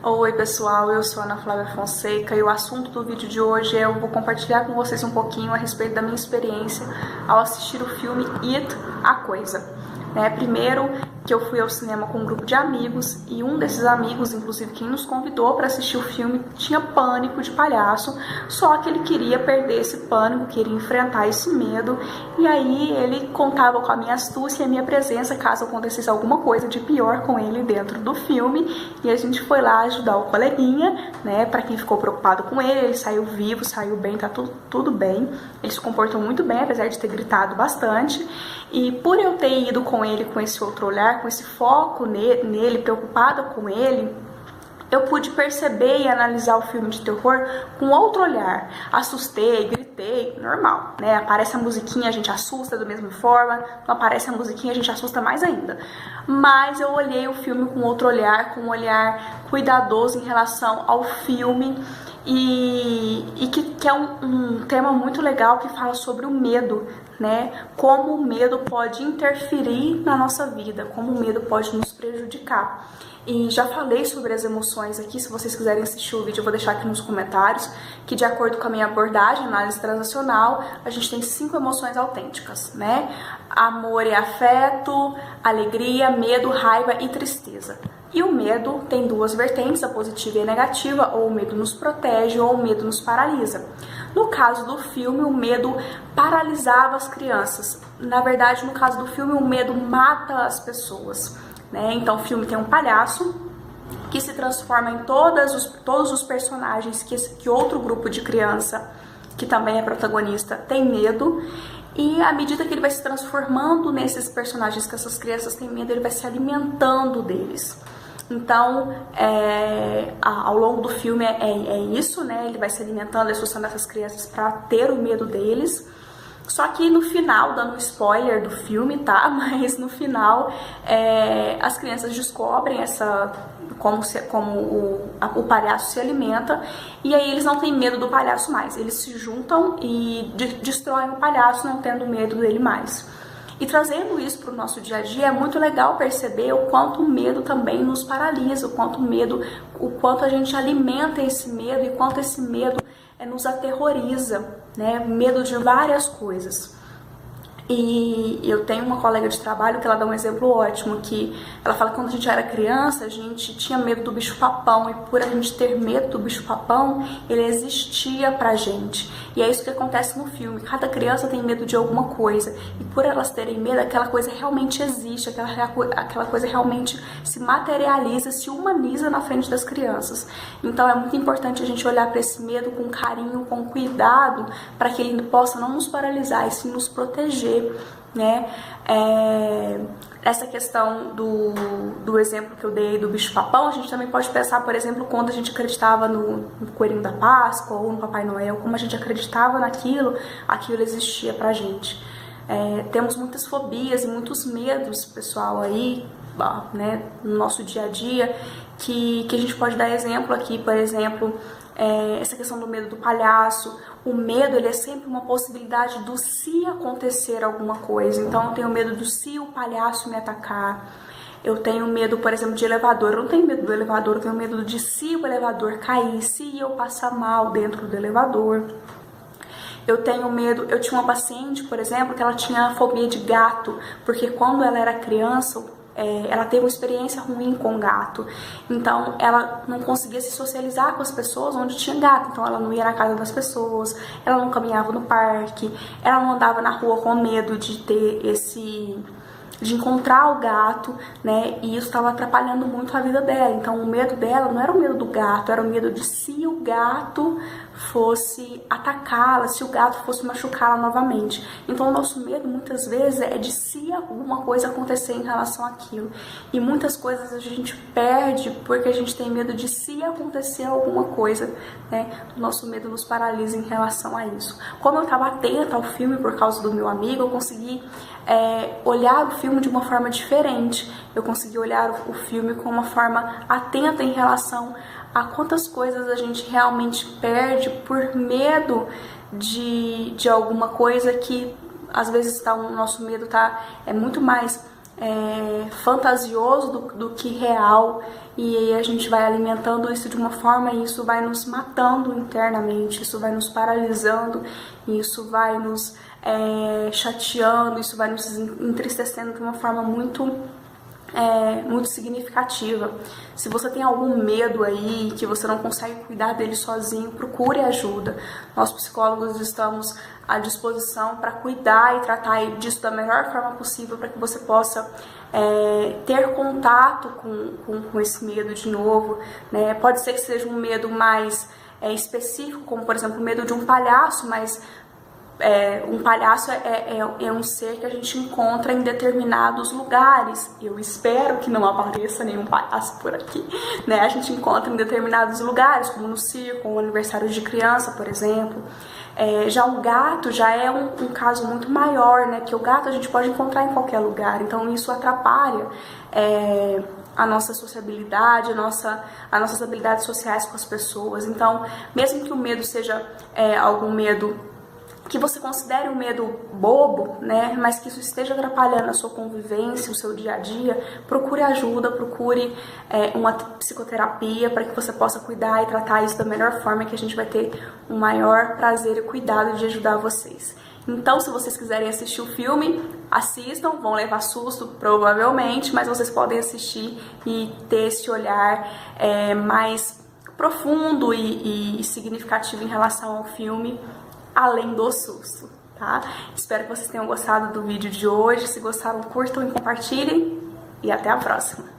Oi pessoal, eu sou Ana Flávia Fonseca e o assunto do vídeo de hoje eu vou compartilhar com vocês um pouquinho a respeito da minha experiência ao assistir o filme It, A Coisa. Primeiro que eu fui ao cinema com um grupo de amigos e um desses amigos, inclusive quem nos convidou para assistir o filme, tinha pânico de palhaço, só que ele queria perder esse pânico, queria enfrentar esse medo, e aí ele contava com a minha astúcia e a minha presença caso acontecesse alguma coisa de pior com ele dentro do filme, e a gente foi lá ajudar o coleguinha, para quem ficou preocupado com ele saiu vivo, saiu bem, tá tudo bem, ele se comportou muito bem, apesar de ter gritado bastante, e por eu ter ido com ele com esse outro olhar, com esse foco nele, preocupada com ele, eu pude perceber e analisar o filme de terror com outro olhar. Assustei, gritei, normal, Aparece a musiquinha, a gente assusta da mesma forma, não aparece a musiquinha, a gente assusta mais ainda. Mas eu olhei o filme com outro olhar, com um olhar cuidadoso em relação ao filme, e que é um tema muito legal que fala sobre o medo, como o medo pode interferir na nossa vida, como o medo pode nos prejudicar. E já falei sobre as emoções aqui, se vocês quiserem assistir o vídeo eu vou deixar aqui nos comentários, que de acordo com a minha abordagem, análise transacional, a gente tem 5 emoções autênticas, Amor e afeto, alegria, medo, raiva e tristeza. E o medo tem 2 vertentes, a positiva e a negativa, ou o medo nos protege ou o medo nos paralisa. No caso do filme, o medo paralisava as crianças. Na verdade, no caso do filme, o medo mata as pessoas. Então o filme tem um palhaço que se transforma em todos os personagens que outro grupo de criança, que também é protagonista, tem medo. E à medida que ele vai se transformando nesses personagens que essas crianças têm medo, ele vai se alimentando deles. Então, ao longo do filme é isso, Ele vai se alimentando, assustando essas crianças para ter o medo deles. Só que no final, dando spoiler do filme, tá? Mas no final, as crianças descobrem como o palhaço se alimenta, e aí eles não têm medo do palhaço mais. Eles se juntam e destroem o palhaço, não tendo medo dele mais. E trazendo isso para o nosso dia a dia, é muito legal perceber o quanto o medo também nos paralisa, o quanto a gente alimenta esse medo e quanto esse medo nos aterroriza, Medo de várias coisas. E eu tenho uma colega de trabalho que ela dá um exemplo ótimo, que ela fala que quando a gente era criança, a gente tinha medo do bicho-papão, e por a gente ter medo do bicho-papão, ele existia pra gente. E é isso que acontece no filme, cada criança tem medo de alguma coisa, e por elas terem medo, aquela coisa realmente existe, aquela coisa realmente se materializa, se humaniza na frente das crianças. Então é muito importante a gente olhar para esse medo com carinho, com cuidado, para que ele possa não nos paralisar e sim nos proteger. Essa questão do exemplo que eu dei do bicho-papão, a gente também pode pensar, por exemplo, quando a gente acreditava no Coelhinho da Páscoa ou no Papai Noel, como a gente acreditava naquilo, aquilo existia pra gente. Temos muitas fobias e muitos medos, pessoal, aí, no nosso dia a dia, que a gente pode dar exemplo aqui, por exemplo, essa questão do medo do palhaço. O medo, ele é sempre uma possibilidade do se acontecer alguma coisa. Então, eu tenho medo do se o palhaço me atacar. Eu tenho medo, por exemplo, de elevador. Eu não tenho medo do elevador, eu tenho medo de se o elevador cair, se eu passar mal dentro do elevador. Eu tenho medo, eu tinha uma paciente, por exemplo, que ela tinha fobia de gato, porque quando ela era criança, ela teve uma experiência ruim com gato, então ela não conseguia se socializar com as pessoas onde tinha gato, então ela não ia na casa das pessoas, ela não caminhava no parque, ela não andava na rua com medo de ter de encontrar o gato, e isso estava atrapalhando muito a vida dela. Então o medo dela não era o medo do gato, era o medo de se o gato fosse atacá-la, se o gato fosse machucá-la novamente. Então o nosso medo muitas vezes é de se alguma coisa acontecer em relação àquilo. E muitas coisas a gente perde porque a gente tem medo de se acontecer alguma coisa, O nosso medo nos paralisa em relação a isso. Como eu estava atenta ao filme por causa do meu amigo, eu consegui olhar o filme de uma forma diferente. Eu consegui olhar o filme com uma forma atenta em relação a quantas coisas a gente realmente perde por medo de alguma coisa que às vezes o nosso medo é muito mais fantasioso do que real, e aí a gente vai alimentando isso de uma forma e isso vai nos matando internamente, isso vai nos paralisando, isso vai nos chateando, isso vai nos entristecendo de uma forma muito significativa. Se você tem algum medo aí, que você não consegue cuidar dele sozinho, procure ajuda. Nós psicólogos estamos à disposição para cuidar e tratar disso da melhor forma possível, para que você possa ter contato com esse medo de novo, né? Pode ser que seja um medo mais específico, como por exemplo o medo de um palhaço, mas um palhaço é um ser que a gente encontra em determinados lugares. Eu espero que não apareça nenhum palhaço por aqui, né? A gente encontra em determinados lugares, como no circo, ou aniversário de criança, por exemplo. Já o gato já é um caso muito maior, né? Que o gato a gente pode encontrar em qualquer lugar, então isso atrapalha a nossa sociabilidade, as nossas habilidades sociais com as pessoas. Então, mesmo que o medo seja algum medo que você considere um medo bobo, né, mas que isso esteja atrapalhando a sua convivência, o seu dia a dia, procure ajuda, procure uma psicoterapia para que você possa cuidar e tratar isso da melhor forma, que a gente vai ter o maior prazer e cuidado de ajudar vocês. Então, se vocês quiserem assistir o filme, assistam, vão levar susto provavelmente, mas vocês podem assistir e ter esse olhar mais profundo e significativo em relação ao filme, além do susto, tá? Espero que vocês tenham gostado do vídeo de hoje. Se gostaram, curtam e compartilhem. E até a próxima!